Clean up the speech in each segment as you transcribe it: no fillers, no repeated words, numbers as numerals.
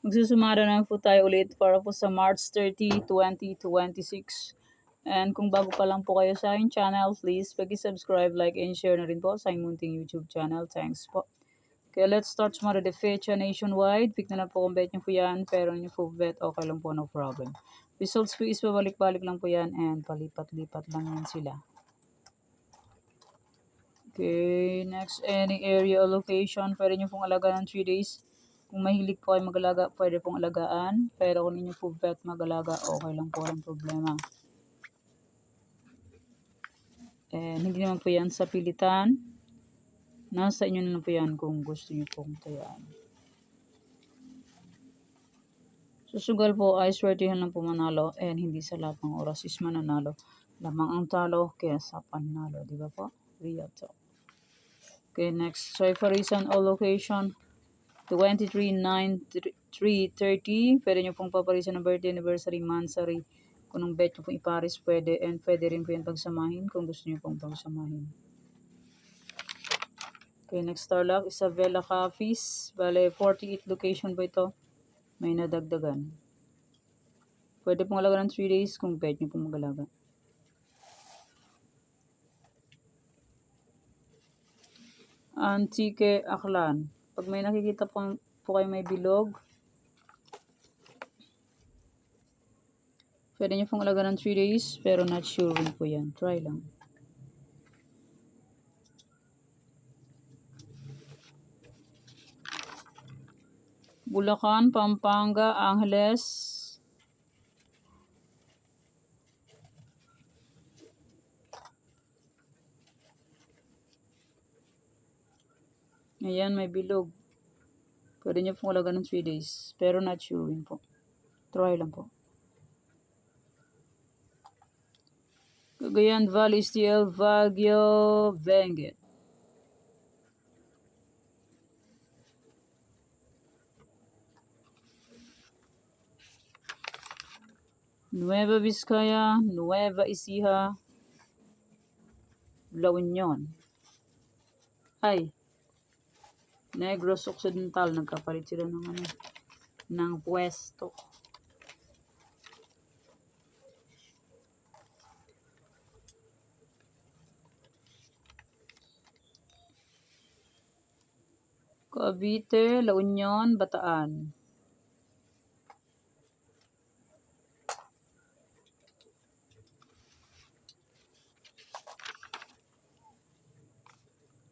Magsusumada na po tayo ulit para po sa March 30, 2026. And kung bago pa lang po kayo sa aking channel, please pag-subscribe, like, and share na rin po sa aking munting YouTube channel. Thanks po. Okay, let's start sumada the fecha nationwide. Pick na lang po kung bet nyo po yan, pero nyo po bet, okay lang po, no problem. Results po is pabalik-balik lang po yan and palipat-lipat lang yan sila. Okay, next, any area allocation. Pwede nyo pong alagaan ng 3 days. Kung mahilig po kayo mag-alaga, pwede pong alagaan. Pero kung ninyo po bet mag-alaga, okay lang po, walang problema. And hindi naman po yan sa pilitan. Nasa inyo na lang po yan kung gusto nyo pong tayaan. Susugal po ay swertihan lang po manalo and hindi sa lahat ng oras is mananalo. Lamang ang talo kesa panalo, di ba po? Real talk. Okay, next. So, for reason all location 23-9-3-30. Pwede nyo pong paparisan ng birthday, anniversary, monthsary. Kung nung bet nyo pong iparis, pwede. And pwede rin po yan pagsamahin kung gusto nyo pong pagsamahin. Okay, next star luck, Isabela Cafes. Bale, 48 location po ito. May nadagdagan. Pwede pong alaga ng 3 days kung bet nyo pong mag-alaga. Antique Aklan. Pag may nakikita po kayo may bilog, pwede nyo pong alaga ng 3 days, pero not sure rin po yan. Try lang. Bulacan, Pampanga, Angeles. Ayan, may bilog. Pwede nyo pong alaga ng 3 days, pero not sure rin po. Try lang po. Cagayan Valley, STL, Baguio, Benguet. Nueva Vizcaya, Nueva Ecija, La Union. Ay, Negros Occidental, nagkapalit sila ng pwesto. Cavite, La Union, Bataan.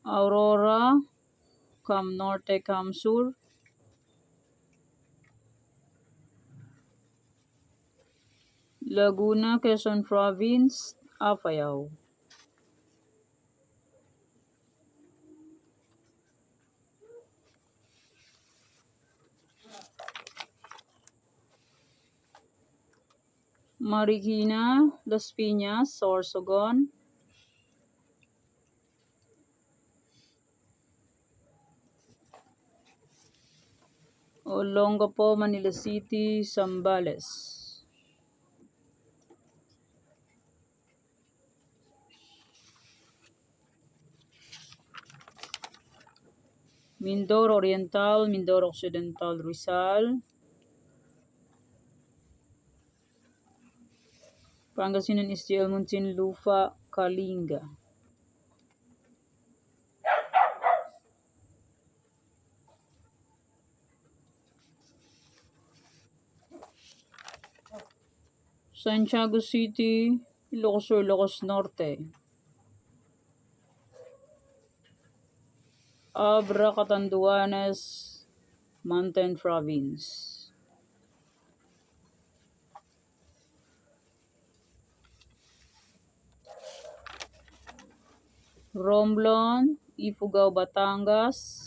Aurora, Cam Norte, Cam Sur. Laguna, Quezon Province, Apayao. Marikina, Las Piñas, Sorsogon. Olongapo, Manila City, Zambales. Mindoro Oriental, Mindoro Occidental, Rizal. Pangasinan, STL, Muntinlupa, Kalinga. Santiago City, Ilocos Sur, Ilocos Norte. Abra, Catanduanes, Mountain Province. Romblon, Ifugao, Batangas.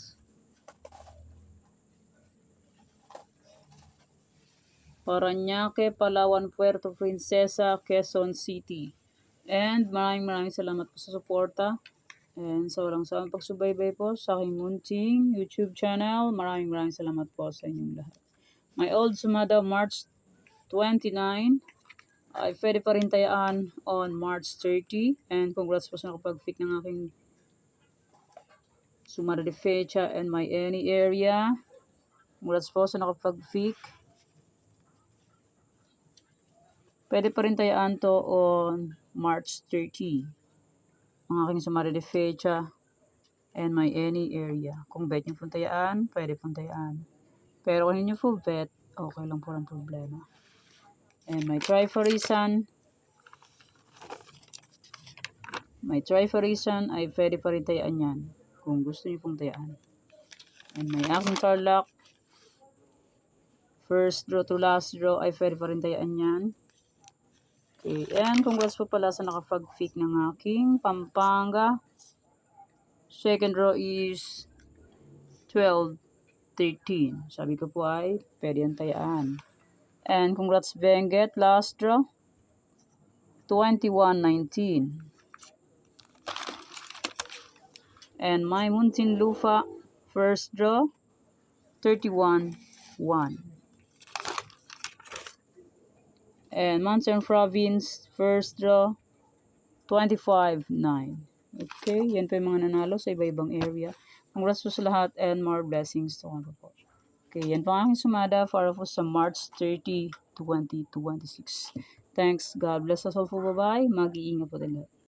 Parañaque, Palawan, Puerto Princesa, Quezon City. And maraming salamat po sa suporta. And sa walang sawang pagsubaybay po sa aking munting YouTube channel. Maraming salamat po sa inyong lahat. My old sumada March 29 ay pwede pa rin tayaan on March 30. And congrats po sa nakapag-pick ng aking sumada de fecha and my any area. Congrats po sa nakapag-pick. Pwede pa rin tayaan to on March 30. Ang aking summary de fecha and my any area. Kung bet nyo pong tayaan, pwede pong tayaan. Pero kung hindi nyo po bet, okay lang po ang problema. And my try for reason ay pwede pa rin tayaan yan. Kung gusto nyo pong tayaan. And my aking card luck, first draw to last draw ay pwede pa rin tayaan yan. Okay, and congrats po pala sa nakapag-pick ng aking Pampanga. Second draw is 12-13. Sabi ko po ay pwede yan tayaan. And congrats Benguet, last draw 21-19. And my Muntinlupa, first draw 31-1. And Mountain Province, first draw 25-9. Okay, yan po yung mga nanalo sa iba-ibang area. Congrats po sa lahat and more blessings to all po. Okay, yan po ang aking sumada para po sa March 30, 2026. Thanks. God bless us all po. Bye-bye. Mag-iingat po tayo.